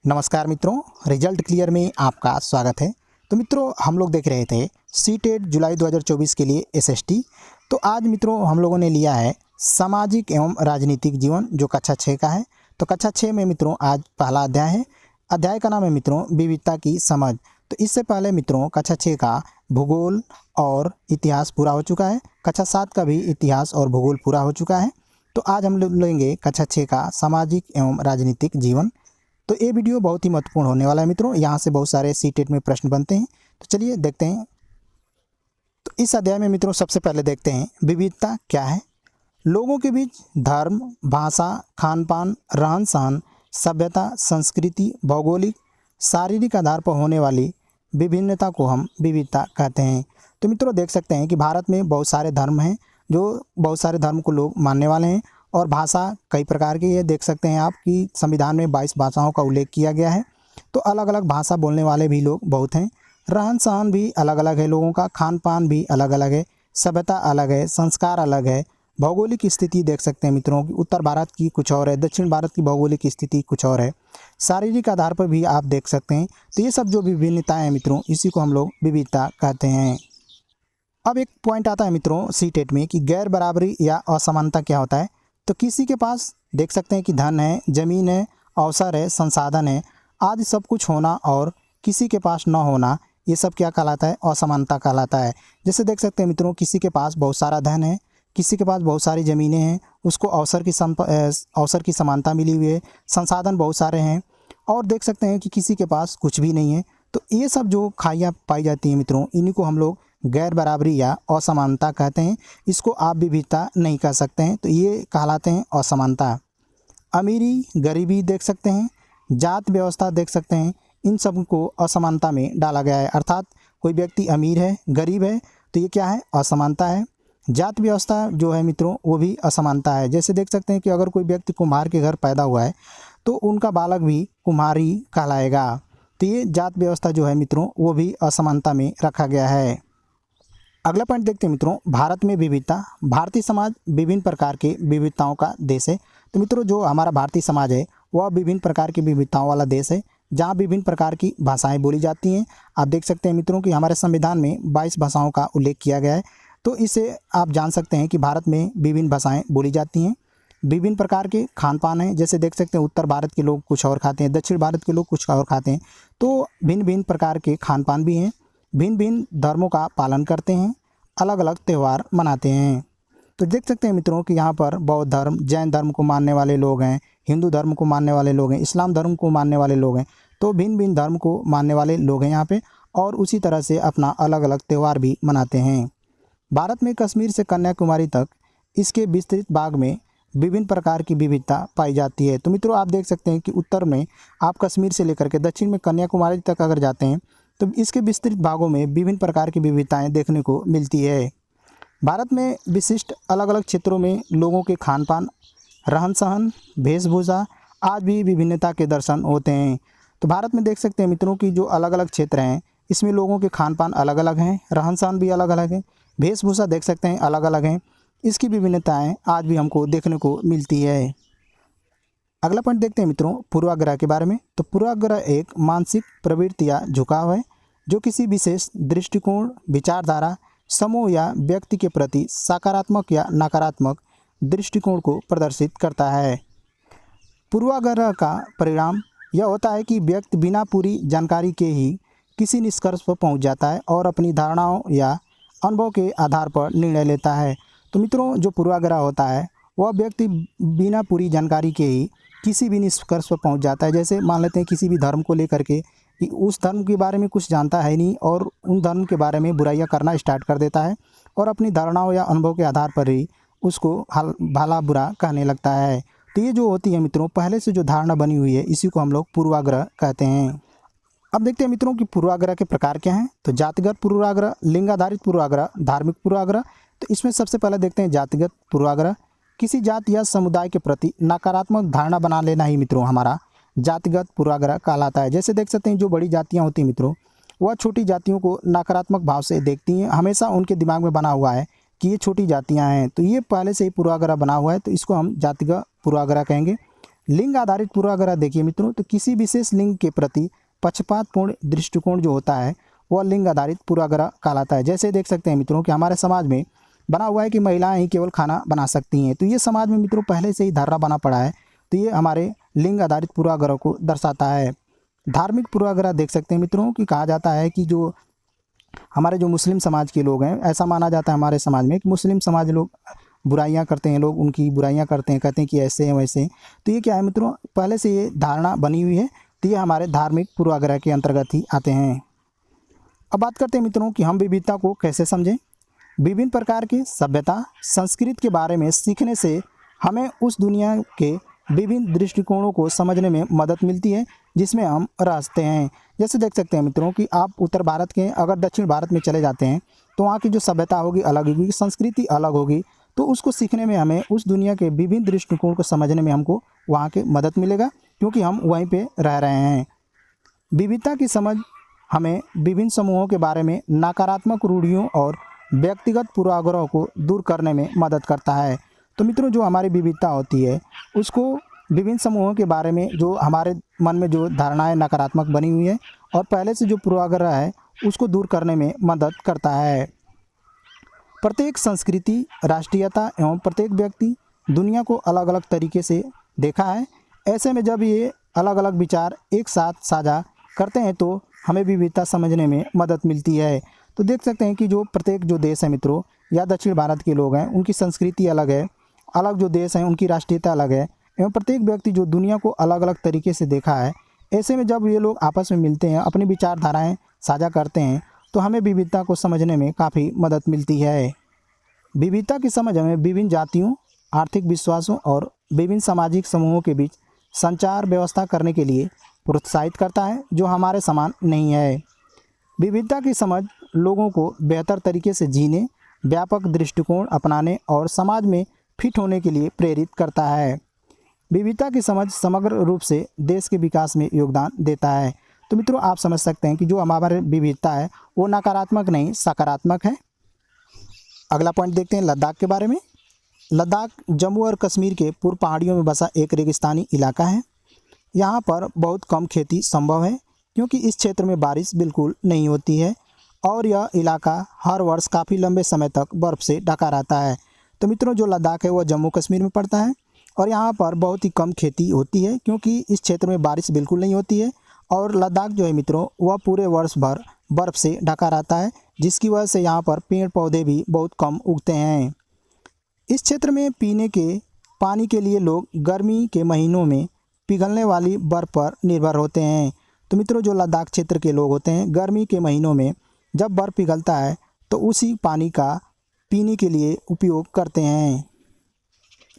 नमस्कार मित्रों, result clear में आपका स्वागत है। तो मित्रों, हम लोग देख रहे थे सीटेट जुलाई 2024 के लिए एसएसटी। तो आज मित्रों हम लोगों ने लिया है सामाजिक एवं राजनीतिक जीवन, जो कक्षा 6 का है। तो कक्षा 6 में मित्रों आज पहला अध्याय है। अध्याय का नाम है मित्रों विविधता की समझ। तो इससे पहले मित्रों कक्षा 6 का भूगोल और इतिहास पूरा हो चुका है। कक्षा 7 का भी इतिहास और भूगोल पूरा हो चुका है। तो आज हम लोग लेंगे कक्षा 6 का सामाजिक एवं राजनीतिक जीवन। तो ये वीडियो बहुत ही महत्वपूर्ण होने वाला है मित्रों। यहाँ से बहुत सारे सीटेट में प्रश्न बनते हैं। तो चलिए देखते हैं। तो इस अध्याय में मित्रों सबसे पहले देखते हैं विविधता क्या है। लोगों के बीच धर्म, भाषा, खान पान, रहन सहन, सभ्यता, संस्कृति, भौगोलिक, शारीरिक आधार पर होने वाली विभिन्नता को हम विविधता कहते हैं। तो मित्रों देख सकते हैं कि भारत में बहुत सारे धर्म हैं, जो बहुत सारे धर्म को लोग मानने वाले हैं। और भाषा कई प्रकार की है। देख सकते हैं आप कि संविधान में 22 भाषाओं का उल्लेख किया गया है। तो अलग अलग भाषा बोलने वाले भी लोग बहुत हैं। रहन सहन भी अलग अलग है लोगों का, खान पान भी अलग अलग है, सभ्यता अलग है, संस्कार अलग है, भौगोलिक स्थिति देख सकते हैं मित्रों कि उत्तर भारत की कुछ और है, दक्षिण भारत की भौगोलिक स्थिति कुछ और है, शारीरिक आधार पर भी आप देख सकते हैं। तो ये सब जो विभिन्नताएँ हैं मित्रों, इसी को हम लोग विविधता कहते हैं। अब एक पॉइंट आता है मित्रों सीटेट में कि गैर बराबरी या असमानता क्या होता है। तो किसी के पास देख सकते हैं कि धन है, जमीन है, अवसर है, संसाधन है, आदि सब कुछ होना और किसी के पास न होना, ये सब क्या कहलाता है? असमानता कहलाता है। जैसे देख सकते हैं मित्रों किसी के पास बहुत सारा धन है, किसी के पास बहुत सारी ज़मीनें हैं, उसको अवसर की समानता मिली हुई है, संसाधन बहुत सारे हैं। और देख सकते हैं कि किसी के पास कुछ भी नहीं है। तो ये सब जो खाइयाँ पाई जाती हैं मित्रों, इन्हीं को हम लोग गैर बराबरी या असमानता कहते हैं। इसको आप विविधता नहीं कह सकते हैं। तो ये कहलाते हैं असमानता। अमीरी, गरीबी देख सकते हैं, जात व्यवस्था देख सकते हैं, इन सब को असमानता में डाला गया है। अर्थात कोई व्यक्ति अमीर है, गरीब है, तो ये क्या है? असमानता है। जात व्यवस्था जो है मित्रों वो भी असमानता है। जैसे देख सकते हैं कि अगर कोई व्यक्ति कुम्हार के घर पैदा हुआ है तो उनका बालक भी कुम्हार ही कहलाएगा। तो ये जात व्यवस्था जो है मित्रों वो भी असमानता में रखा गया है। अगला पॉइंट देखते हैं मित्रों, भारत में विविधता। भारतीय समाज विभिन्न प्रकार के विविधताओं का देश है। तो मित्रों जो हमारा भारतीय समाज है वह विभिन्न प्रकार की विविधताओं वाला देश है, जहाँ विभिन्न प्रकार की भाषाएं बोली जाती हैं। आप देख सकते हैं मित्रों कि हमारे संविधान में 22 भाषाओं का उल्लेख किया गया है। तो इससे आप जान सकते हैं कि भारत में विभिन्न भाषाएँ बोली जाती हैं। विभिन्न प्रकार के खान पान हैं। जैसे देख सकते हैं उत्तर भारत के लोग कुछ और खाते हैं, दक्षिण भारत के लोग कुछ और खाते हैं। तो भिन्न भिन्न प्रकार के खान पान भी हैं। भिन्न भिन्न धर्मों का पालन करते हैं, अलग अलग त्यौहार मनाते हैं। तो देख सकते हैं मित्रों कि यहाँ पर बौद्ध धर्म, जैन धर्म को मानने वाले लोग हैं, हिंदू धर्म को मानने वाले लोग हैं, इस्लाम धर्म को मानने वाले लोग हैं। तो भिन्न भिन्न धर्म को मानने वाले लोग हैं यहाँ पे, और उसी तरह से अपना अलग अलग त्यौहार भी मनाते हैं। भारत में कश्मीर से कन्याकुमारी तक इसके विस्तृत भाग में विभिन्न प्रकार की विविधता पाई जाती है। तो मित्रों आप देख सकते हैं कि उत्तर में आप कश्मीर से लेकर के दक्षिण में कन्याकुमारी तक अगर जाते हैं तो इसके विस्तृत भागों में विभिन्न प्रकार की विविधताएं देखने को मिलती है। भारत में विशिष्ट अलग अलग क्षेत्रों में लोगों के खान पान, रहन सहन, वेशभूषा आज भी विभिन्नता के दर्शन होते हैं। तो भारत में देख सकते हैं मित्रों की जो अलग अलग क्षेत्र हैं इसमें लोगों के खान पान अलग अलग हैं, रहन सहन भी अलग अलग है, वेशभूषा देख सकते हैं अलग अलग हैं। इसकी विभिन्नताएँ आज भी हमको देखने को मिलती है। अगला पॉइंट देखते हैं मित्रों पूर्वाग्रह के बारे में। तो पूर्वाग्रह एक मानसिक प्रवृत्ति या झुकाव है जो किसी विशेष दृष्टिकोण, विचारधारा, समूह या व्यक्ति के प्रति सकारात्मक या नकारात्मक दृष्टिकोण को प्रदर्शित करता है। पूर्वाग्रह का परिणाम यह होता है कि व्यक्ति बिना पूरी जानकारी के ही किसी निष्कर्ष पर पहुंच जाता है और अपनी धारणाओं या अनुभव के आधार पर निर्णय लेता है। तो मित्रों जो पूर्वाग्रह होता है वह व्यक्ति बिना पूरी जानकारी के ही किसी भी निष्कर्ष पर पहुंच जाता है। जैसे मान लेते हैं किसी भी धर्म को लेकर के कि उस धर्म के बारे में कुछ जानता है नहीं और उन धर्म के बारे में बुराइयां करना स्टार्ट कर देता है और अपनी धारणाओं या अनुभव के आधार पर ही उसको भला बुरा कहने लगता है। तो ये जो होती है मित्रों पहले से जो धारणा बनी हुई है इसी को हम लोग पूर्वाग्रह कहते हैं। अब देखते हैं मित्रों कि पूर्वाग्रह के प्रकार क्या हैं। तो जातिगत पूर्वाग्रह, लिंग आधारित पूर्वाग्रह, धार्मिक पूर्वाग्रह। तो इसमें सबसे पहले देखते हैं जातिगत पूर्वाग्रह। किसी जाति या समुदाय के प्रति नकारात्मक धारणा बना लेना ही मित्रों हमारा जातिगत पूर्वाग्रह कहलाता है। जैसे देख सकते हैं जो बड़ी जातियां होती हैं मित्रों वह छोटी जातियों को नकारात्मक भाव से देखती हैं। हमेशा उनके दिमाग में बना हुआ है कि ये छोटी जातियां हैं, तो ये पहले से ही पूर्वाग्रह बना हुआ है। तो इसको हम जातिगत पूर्वाग्रह कहेंगे। लिंग आधारित पूर्वाग्रह देखिए मित्रों, तो किसी विशेष लिंग के प्रति पक्षपातपूर्ण दृष्टिकोण जो होता है वह लिंग आधारित पूर्वाग्रह कहलाता है। जैसे देख सकते हैं मित्रों कि हमारे समाज में बना हुआ है कि महिलाएं ही केवल खाना बना सकती हैं, तो ये समाज में मित्रों पहले से ही धारणा बना पड़ा है, तो ये हमारे लिंग आधारित पूर्वाग्रह को दर्शाता है। धार्मिक पूर्वाग्रह देख सकते हैं मित्रों कि कहा जाता है कि जो हमारे जो मुस्लिम समाज के लोग हैं, ऐसा माना जाता है हमारे समाज में कि मुस्लिम समाज लोग बुराइयां करते हैं, लोग उनकी बुराइयां करते हैं, कहते हैं कि ऐसे हैं वैसे हैं। तो ये क्या है मित्रों, पहले से ये धारणा बनी हुई है, तो ये हमारे धार्मिक पूर्वाग्रह के अंतर्गत ही आते हैं। अब बात करते हैं मित्रों कि हम विविधता को कैसे समझें। विभिन्न प्रकार की सभ्यता संस्कृति के बारे में सीखने से हमें उस दुनिया के विभिन्न दृष्टिकोणों को समझने में मदद मिलती है जिसमें हम रहते हैं। जैसे देख सकते हैं मित्रों कि आप उत्तर भारत के अगर दक्षिण भारत में चले जाते हैं तो वहाँ की जो सभ्यता होगी अलग होगी, संस्कृति अलग होगी, तो उसको सीखने में हमें उस दुनिया के विभिन्न दृष्टिकोण को समझने में हमको वहाँ के मदद मिलेगा, क्योंकि हम वहीं पे रह रहे हैं। विविधता की समझ हमें विभिन्न समूहों के बारे में नकारात्मक रूढ़ियों और व्यक्तिगत पूर्वाग्रहों को दूर करने में मदद करता है। तो मित्रों जो हमारी विविधता होती है उसको विभिन्न समूहों के बारे में जो हमारे मन में जो धारणाएं नकारात्मक बनी हुई है और पहले से जो पूर्वाग्रह है उसको दूर करने में मदद करता है। प्रत्येक संस्कृति, राष्ट्रीयता एवं प्रत्येक व्यक्ति दुनिया को अलग अलग तरीके से देखा है। ऐसे में जब ये अलग अलग विचार एक साथ साझा करते हैं तो हमें विविधता समझने में मदद मिलती है। तो देख सकते हैं कि जो प्रत्येक जो देश है मित्रों या दक्षिण भारत के लोग हैं उनकी संस्कृति अलग है, अलग जो देश हैं उनकी राष्ट्रीयता अलग है, एवं प्रत्येक व्यक्ति जो दुनिया को अलग अलग तरीके से देखा है। ऐसे में जब ये लोग आपस में मिलते हैं, अपनी विचारधाराएं साझा करते हैं, तो हमें विविधता को समझने में काफ़ी मदद मिलती है। विविधता की समझ हमें विभिन्न जातियों, आर्थिक विश्वासों और विभिन्न सामाजिक समूहों के बीच संचार व्यवस्था करने के लिए प्रोत्साहित करता है जो हमारे समान नहीं है। विविधता की समझ लोगों को बेहतर तरीके से जीने, व्यापक दृष्टिकोण अपनाने और समाज में फिट होने के लिए प्रेरित करता है। विविधता की समझ समग्र रूप से देश के विकास में योगदान देता है। तो मित्रों आप समझ सकते हैं कि जो हमारी विविधता है वो नकारात्मक नहीं सकारात्मक है। अगला पॉइंट देखते हैं लद्दाख के बारे में। लद्दाख जम्मू और कश्मीर के पूर्व पहाड़ियों में बसा एक रेगिस्तानी इलाका है। यहाँ पर बहुत कम खेती संभव है क्योंकि इस क्षेत्र में बारिश बिल्कुल नहीं होती है और यह इलाका हर वर्ष काफ़ी लंबे समय तक बर्फ़ से ढका रहता है। तो मित्रों जो लद्दाख है वह जम्मू कश्मीर में पड़ता है और यहाँ पर बहुत ही कम खेती होती है क्योंकि इस क्षेत्र में बारिश बिल्कुल नहीं होती है और लद्दाख जो है मित्रों वह पूरे वर्ष भर बर्फ़ से ढका रहता है, जिसकी वजह से यहाँ पर पेड़ पौधे भी बहुत कम उगते हैं। इस क्षेत्र में पीने के पानी के लिए लोग गर्मी के महीनों में पिघलने वाली बर्फ़ पर निर्भर होते हैं। तो मित्रों जो लद्दाख क्षेत्र के लोग होते हैं गर्मी के महीनों में जब बर्फ़ पिघलता है तो उसी पानी का पीने के लिए उपयोग करते हैं।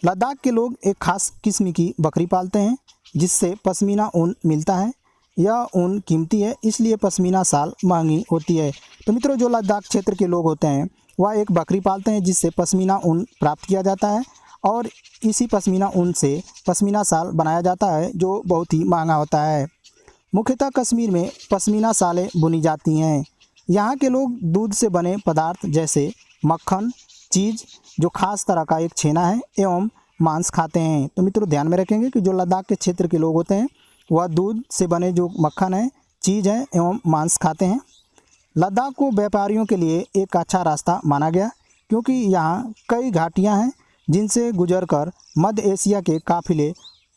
लद्दाख के लोग एक खास किस्म की बकरी पालते हैं जिससे पश्मीना ऊन मिलता है। यह ऊन कीमती है इसलिए पश्मीना शाल महंगी होती है। तो मित्रों जो लद्दाख क्षेत्र के लोग होते हैं वह एक बकरी पालते हैं जिससे पश्मीना ऊन प्राप्त किया जाता है और इसी पश्मीना ऊन से पश्मीना शाल बनाया जाता है जो बहुत ही महंगा होता है। मुख्यतः कश्मीर में पश्मीना शालें बुनी जाती हैं। यहाँ के लोग दूध से बने पदार्थ जैसे मक्खन, चीज़ जो खास तरह का एक छेना है एवं मांस खाते हैं। तो मित्रों ध्यान में रखेंगे कि जो लद्दाख के क्षेत्र के लोग होते हैं वह दूध से बने जो मक्खन है, चीज़ है एवं मांस खाते हैं। लद्दाख को व्यापारियों के लिए एक अच्छा रास्ता माना गया क्योंकि यहाँ कई घाटियाँ हैं जिनसे गुजरकर मध्य एशिया के काफ़िले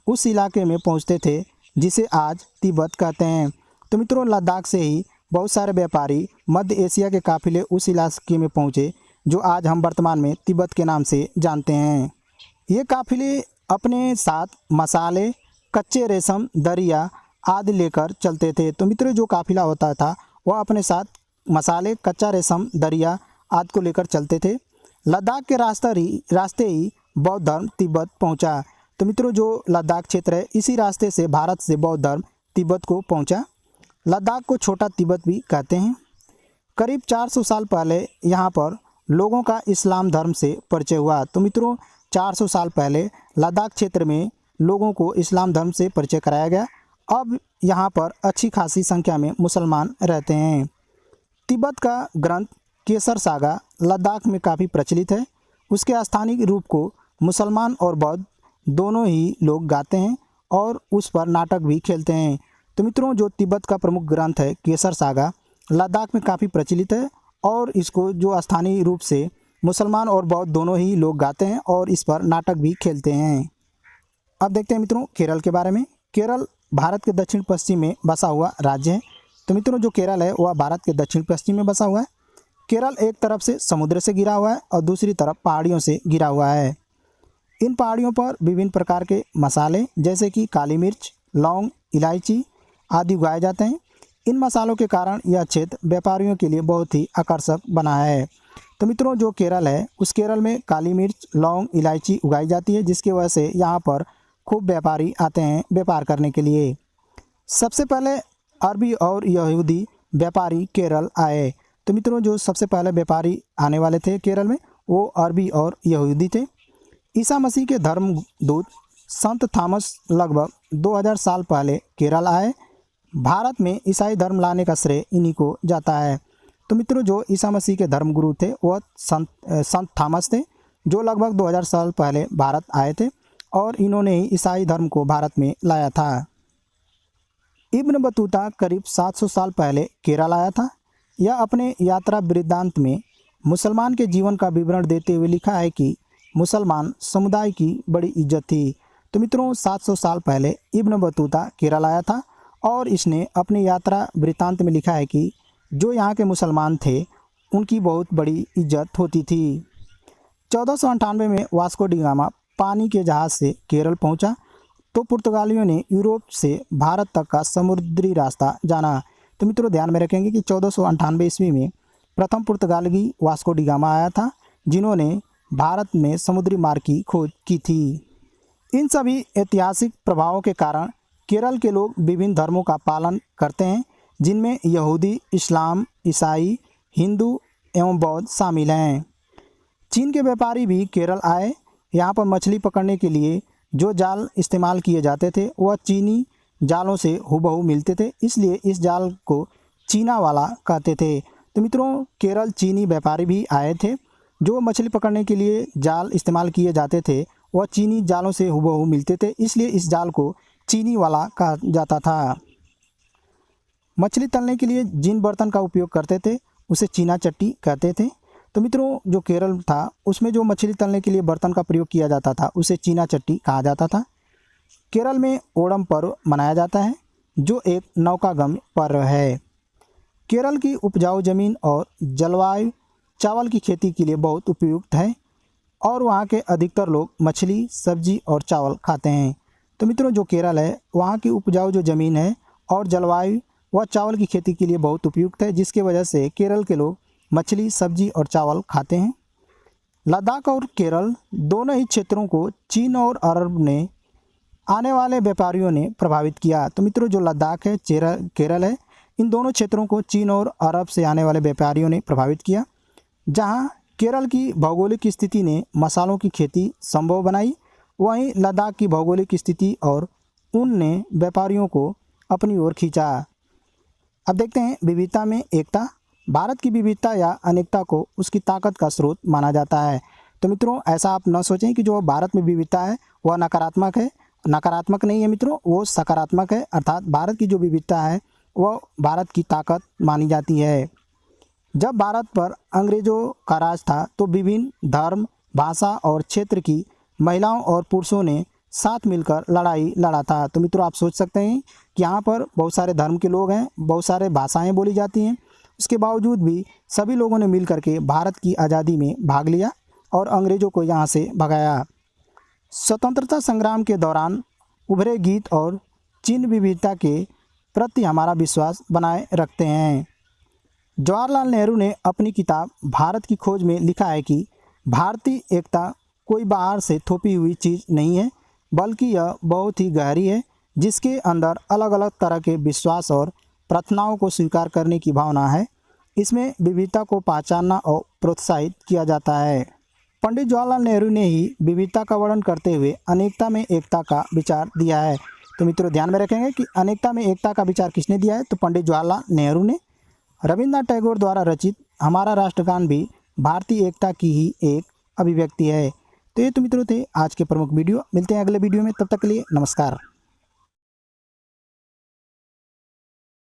उस इलाके में पहुँचते थे जिसे आज तिब्बत कहते हैं। तो मित्रों लद्दाख से ही बहुत सारे व्यापारी मध्य एशिया के काफ़िले उस इलाके में पहुँचे जो आज हम वर्तमान में तिब्बत के नाम से जानते हैं। ये काफ़िले अपने साथ मसाले, कच्चे रेशम, दरिया आदि लेकर चलते थे। तो मित्रों जो काफ़िला होता था वह अपने साथ मसाले, कच्चा रेशम, दरिया आदि को लेकर चलते थे। लद्दाख के रास्ते ही बौद्ध धर्म तिब्बत पहुंचा। तो मित्रों जो लद्दाख क्षेत्र है इसी रास्ते से भारत से बौद्ध धर्म तिब्बत को पहुंचा। लद्दाख को छोटा तिब्बत भी कहते हैं। करीब 400 साल पहले यहाँ पर लोगों का इस्लाम धर्म से परिचय हुआ। तो मित्रों 400 साल पहले लद्दाख क्षेत्र में लोगों को इस्लाम धर्म से परिचय कराया गया। अब यहाँ पर अच्छी खासी संख्या में मुसलमान रहते हैं। तिब्बत का ग्रंथ केसर सागा लद्दाख में काफ़ी प्रचलित है। उसके स्थानिक रूप को मुसलमान और बौद्ध दोनों ही लोग गाते हैं और उस पर नाटक भी खेलते हैं। तो मित्रों, जो तिब्बत का प्रमुख ग्रंथ है केसर सागा लद्दाख में काफ़ी प्रचलित है और इसको जो स्थानीय रूप से मुसलमान और बौद्ध दोनों ही लोग गाते हैं और इस पर नाटक भी खेलते हैं। अब देखते हैं मित्रों केरल के बारे में। केरल भारत के दक्षिण पश्चिम में बसा हुआ राज्य है। तो मित्रों, जो केरल है वह भारत के दक्षिण पश्चिम में बसा हुआ है। केरल एक तरफ से समुद्र से घिरा हुआ है और दूसरी तरफ पहाड़ियों से घिरा हुआ है। इन पहाड़ियों पर विभिन्न प्रकार के मसाले जैसे कि काली मिर्च, लौंग, इलायची आदि उगाए जाते हैं। इन मसालों के कारण यह क्षेत्र व्यापारियों के लिए बहुत ही आकर्षक बना है। तो मित्रों, जो केरल है उस केरल में काली मिर्च, लौंग, इलायची उगाई जाती है, जिसकी वजह से यहाँ पर खूब व्यापारी आते हैं व्यापार करने के लिए। सबसे पहले अरबी और यहूदी व्यापारी केरल आए। तो मित्रों, जो सबसे पहले व्यापारी आने वाले थे केरल में वो अरबी और यहूदी थे। ईसा मसीह के धर्मदूत संत थॉमस लगभग 2000 साल पहले केरल आए। भारत में ईसाई धर्म लाने का श्रेय इन्हीं को जाता है। तो मित्रों, जो ईसा मसीह के धर्मगुरु थे वह संत थॉमस थे, जो लगभग 2000 साल पहले भारत आए थे और इन्होंने ही ईसाई धर्म को भारत में लाया था। इब्न बतूता करीब 700 साल पहले केरल आया था। यह अपने यात्रा वृत्तांत में मुसलमान के जीवन का विवरण देते हुए लिखा है कि मुसलमान समुदाय की बड़ी इज्जत थी। तो मित्रों, 700 साल पहले इब्न बतूता केरल आया था और इसने अपनी यात्रा वृत्तांत में लिखा है कि जो यहाँ के मुसलमान थे उनकी बहुत बड़ी इज्जत होती थी। 1498 में वास्को डी गामा पानी के जहाज़ से केरल पहुँचा तो पुर्तगालियों ने यूरोप से भारत तक का समुद्री रास्ता जाना। तो मित्रों, ध्यान में रखेंगे कि 1498 ईस्वी में प्रथम पुर्तगाली वास्को डी गामा आया था, जिन्होंने भारत में समुद्री मार्ग की खोज की थी। इन सभी ऐतिहासिक प्रभावों के कारण केरल के लोग विभिन्न धर्मों का पालन करते हैं, जिनमें यहूदी, इस्लाम, ईसाई, हिंदू एवं बौद्ध शामिल हैं। चीन के व्यापारी भी केरल आए। यहाँ पर मछली पकड़ने के लिए जो जाल इस्तेमाल किए जाते थे वह चीनी जालों से हूबहू मिलते थे, इसलिए इस जाल को चीना वाला कहते थे। तो मित्रों, केरल चीनी व्यापारी भी आए थे। जो मछली पकड़ने के लिए जाल इस्तेमाल किए जाते थे वह चीनी जालों से हूबहू मिलते थे, इसलिए इस जाल को चीनी वाला कहा जाता था। मछली तलने के लिए जिन बर्तन का उपयोग करते थे उसे चीना चट्टी कहते थे। तो मित्रों, जो केरल था उसमें जो मछली तलने के लिए बर्तन का प्रयोग किया जाता था उसे चीना चट्टी कहा जाता था। केरल में ओणम पर्व मनाया जाता है, जो एक नौकागम्य पर्व है। केरल की उपजाऊ जमीन और जलवायु चावल की खेती के लिए बहुत उपयुक्त है और वहाँ के अधिकतर लोग मछली, सब्जी और चावल खाते हैं। तो मित्रों, जो केरल है वहाँ की उपजाऊ जो ज़मीन है और जलवायु वह चावल की खेती के लिए बहुत उपयुक्त है, जिसकी वजह से केरल के लोग मछली, सब्जी और चावल खाते हैं। लद्दाख और केरल दोनों ही क्षेत्रों को चीन और अरब ने आने वाले व्यापारियों ने प्रभावित किया। तो मित्रों, जो लद्दाख है, केरल है, इन दोनों क्षेत्रों को चीन और अरब से आने वाले व्यापारियों ने प्रभावित किया। जहां केरल की भौगोलिक स्थिति ने मसालों की खेती संभव बनाई, वहीं लद्दाख की भौगोलिक स्थिति और ऊन ने व्यापारियों को अपनी ओर खींचा। अब देखते हैं विविधता में एकता। भारत की विविधता या अनेकता को उसकी ताकत का स्रोत माना जाता है। तो मित्रों, ऐसा आप न सोचें कि जो भारत में विविधता है वह नकारात्मक है। नकारात्मक नहीं है मित्रों, वो सकारात्मक है। अर्थात भारत की जो विविधता है वह भारत की ताकत मानी जाती है। जब भारत पर अंग्रेज़ों का राज था तो विभिन्न धर्म, भाषा और क्षेत्र की महिलाओं और पुरुषों ने साथ मिलकर लड़ाई लड़ा था। तो मित्रों, आप सोच सकते हैं कि यहाँ पर बहुत सारे धर्म के लोग हैं, बहुत सारे भाषाएं बोली जाती हैं, उसके बावजूद भी सभी लोगों ने मिल करके भारत की आज़ादी में भाग लिया और अंग्रेज़ों को यहाँ से भगाया। स्वतंत्रता संग्राम के दौरान उभरे गीत और चिन्ह विविधता के प्रति हमारा विश्वास बनाए रखते हैं। जवाहरलाल नेहरू ने अपनी किताब भारत की खोज में लिखा है कि भारतीय एकता कोई बाहर से थोपी हुई चीज़ नहीं है, बल्कि यह बहुत ही गहरी है, जिसके अंदर अलग अलग तरह के विश्वास और प्रार्थनाओं को स्वीकार करने की भावना है। इसमें विविधता को पहचानना और प्रोत्साहित किया जाता है। पंडित जवाहरलाल नेहरू ने ही विविधता का वर्णन करते हुए अनेकता में एकता का विचार दिया है। तो मित्रों, ध्यान में रखेंगे कि अनेकता में एकता का विचार किसने दिया है, तो पंडित जवाहरलाल नेहरू ने। रविन्द्रनाथ टैगोर द्वारा रचित हमारा राष्ट्रगान भी भारतीय एकता की ही एक अभिव्यक्ति है। तो ये तो मित्रों थे आज के प्रमुख वीडियो। मिलते हैं अगले वीडियो में, तब तक के लिए नमस्कार।